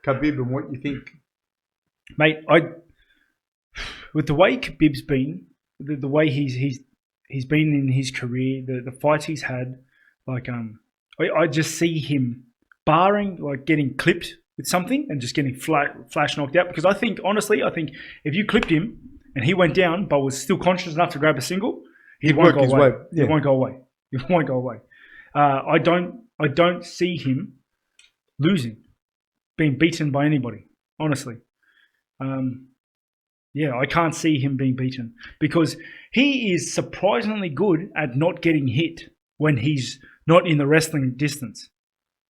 Khabib and what you think? Mate, with the way Khabib's been, the way he's been in his career, the fights he's had, like I just see him barring like getting clipped with something and just getting flash knocked out. Because I think if you clipped him and he went down but was still conscious enough to grab a single, he won't go away. He won't go away. He won't go away. I don't see him losing, being beaten by anybody. Honestly, I can't see him being beaten because he is surprisingly good at not getting hit when he's not in the wrestling distance.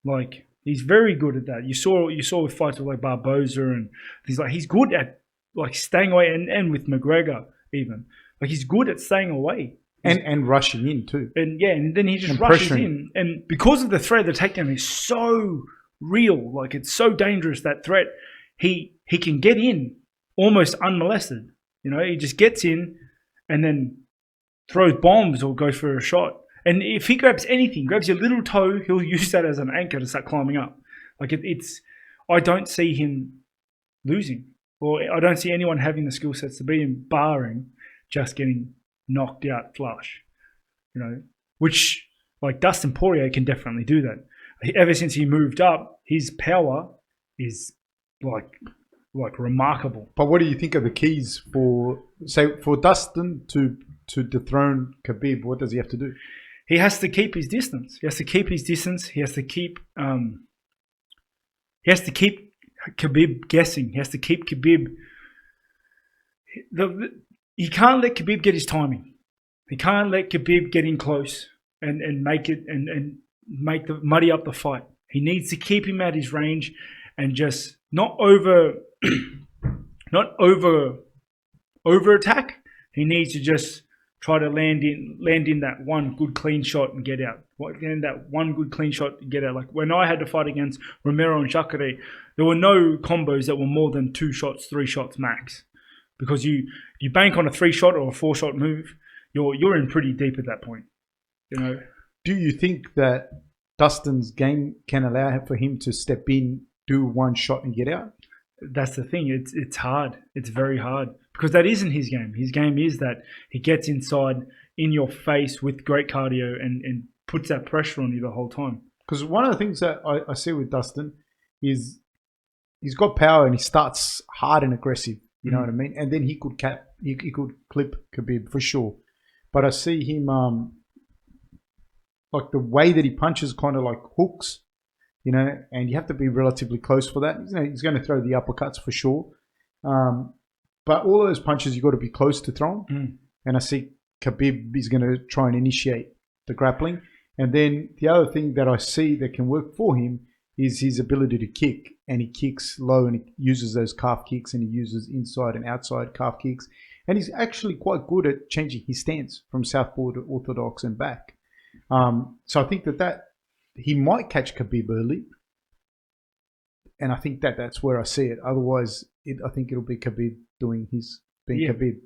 Like, he's very good at that. You saw with fights with like Barboza and he's good at like staying away, and with McGregor even. Like, he's good at staying away. And rushing in too. And then he just rushes in. And because of the threat of the takedown is so real, like it's so dangerous, that threat, he can get in almost unmolested. You know, he just gets in and then throws bombs or goes for a shot. And if he grabs anything, grabs your little toe, he'll use that as an anchor to start climbing up. Like I don't see him losing, or I don't see anyone having the skill sets to beat him, barring just getting knocked out flush. You know, which like Dustin Poirier can definitely do that. Ever since he moved up, his power is like remarkable. But what do you think are the keys for Dustin to dethrone Khabib? What does he have to do? He has to keep his distance. He has to keep Khabib guessing. He has to keep Khabib. He can't let Khabib get his timing. He can't let Khabib get in close and make it and muddy up the fight. He needs to keep him at his range and just not over attack. He needs to just try to land in that one good clean shot and get out. That one good clean shot and get out. Like when I had to fight against Romero and Jacare, there were no combos that were more than 2 shots, 3 shots max. Because you bank on a 3-shot or a 4-shot move, you're in pretty deep at that point. You know. Do you think that Dustin's game can allow for him to step in, do 1 shot and get out? That's the thing. It's hard. It's very hard because that isn't his game. His game is that he gets inside in your face with great cardio and puts that pressure on you the whole time. Because one of the things that I see with Dustin is he's got power and he starts hard and aggressive. You know what I mean? And then he could clip Khabib for sure. But I see him like the way that he punches kind of like hooks. You know, and you have to be relatively close for that. You know, he's going to throw the uppercuts for sure. But all of those punches, you've got to be close to throwing. And I see Khabib is going to try and initiate the grappling. And then the other thing that I see that can work for him is his ability to kick. And he kicks low and he uses those calf kicks and he uses inside and outside calf kicks. And he's actually quite good at changing his stance from southpaw to orthodox and back. So I think that he might catch Khabib early, and I think that's where I see it. Otherwise, I think it'll be Khabib being Khabib.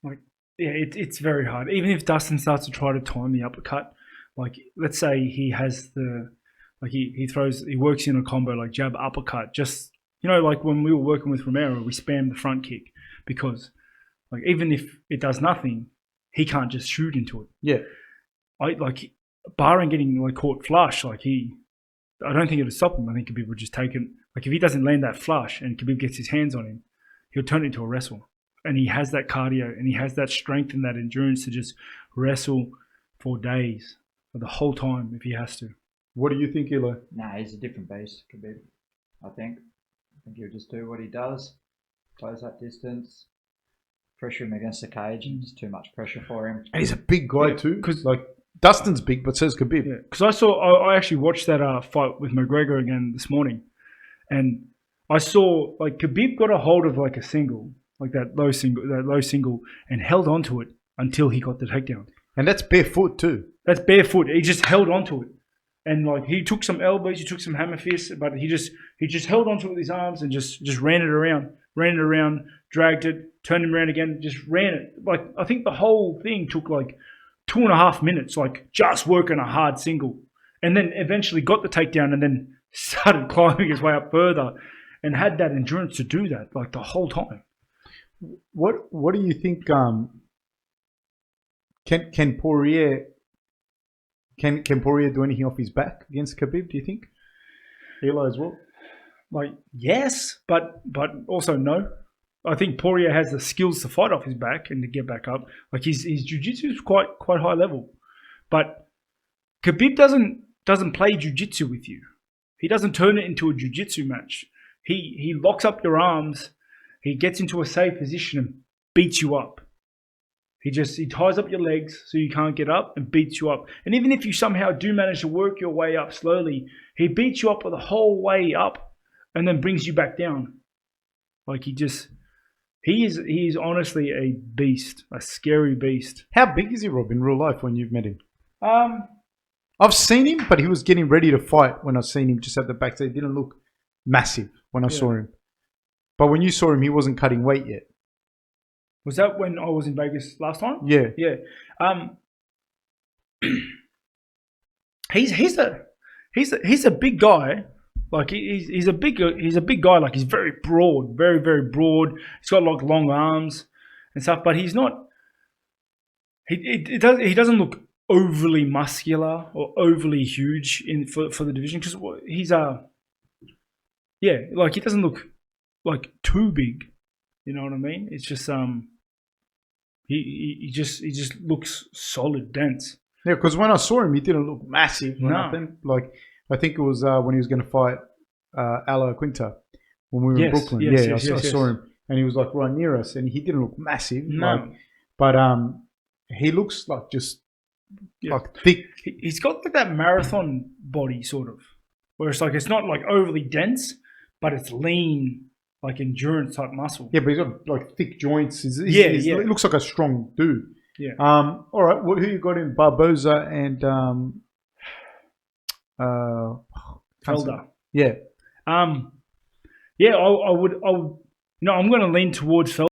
Like, it's very hard. Even if Dustin starts to try to time the uppercut, like let's say he has he works in a combo like jab uppercut. Just like when we were working with Romero, we spammed the front kick because like even if it does nothing, he can't just shoot into it. Yeah, barring getting like caught flush, I don't think it'll stop him. I think Khabib would just take it. Like if he doesn't land that flush and Khabib gets his hands on him, he'll turn it into a wrestle. And he has that cardio and he has that strength and that endurance to just wrestle for days, for the whole time if he has to. What do you think, Eli? Nah, he's a different beast, Khabib. I think he'll just do what he does, close that distance, pressure him against the cage, and it's too much pressure for him. And he's a big guy too, because like Dustin's big, but so's Khabib. Yeah, because I actually watched that fight with McGregor again this morning, and I saw like Khabib got a hold of like a single, like that low single, and held onto it until he got the takedown. And that's barefoot too. That's barefoot. He just held onto it, and like he took some elbows, he took some hammer fists, but he just held onto it with his arms and just ran it around, dragged it, turned him around again, just ran it. Like I think the whole thing took like 2.5 minutes, like just working a hard single, and then eventually got the takedown and then started climbing his way up further. and had that endurance to do that like the whole time. What do you think? Can Poirier do anything off his back against Khabib? Do you think? Eli as well. Like yes, but also no. I think Poirier has the skills to fight off his back and to get back up. Like his jiu-jitsu is quite high level, but Khabib doesn't play jiu-jitsu with you. He doesn't turn it into a jiu-jitsu match. He locks up your arms. He gets into a safe position and beats you up. He ties up your legs so you can't get up and beats you up. And even if you somehow do manage to work your way up slowly, he beats you up the whole way up and then brings you back down. Like he is honestly a beast, a scary beast. How big is he, Rob, in real life when you've met him? I've seen him, but he was getting ready to fight when I seen him just at the back. So he didn't look massive when I saw him. But when you saw him, he wasn't cutting weight yet. Was that when I was in Vegas last time? Yeah. Yeah. He's a big guy. Like he's a big guy. Like he's very broad, very very broad. He's got like long arms and stuff. But he's not. He doesn't look overly muscular or overly huge for the division because he's like he doesn't look like too big. You know what I mean? It's just he just looks solid, dense. Yeah, because when I saw him, he didn't look massive or nothing. Like I think it was when he was going to fight Ala Quinta when we were in Brooklyn. I saw him, and he was like right near us, and he didn't look massive. No, but he looks like just like thick. He's got like that marathon body sort of, where it's like it's not like overly dense, but it's lean. Like endurance type muscle. Yeah, but he's got like thick joints. He looks like a strong dude. Yeah. All right. Who you got in Barboza and Felder? Yeah. Yeah. I would. I'm going to lean towards Felder.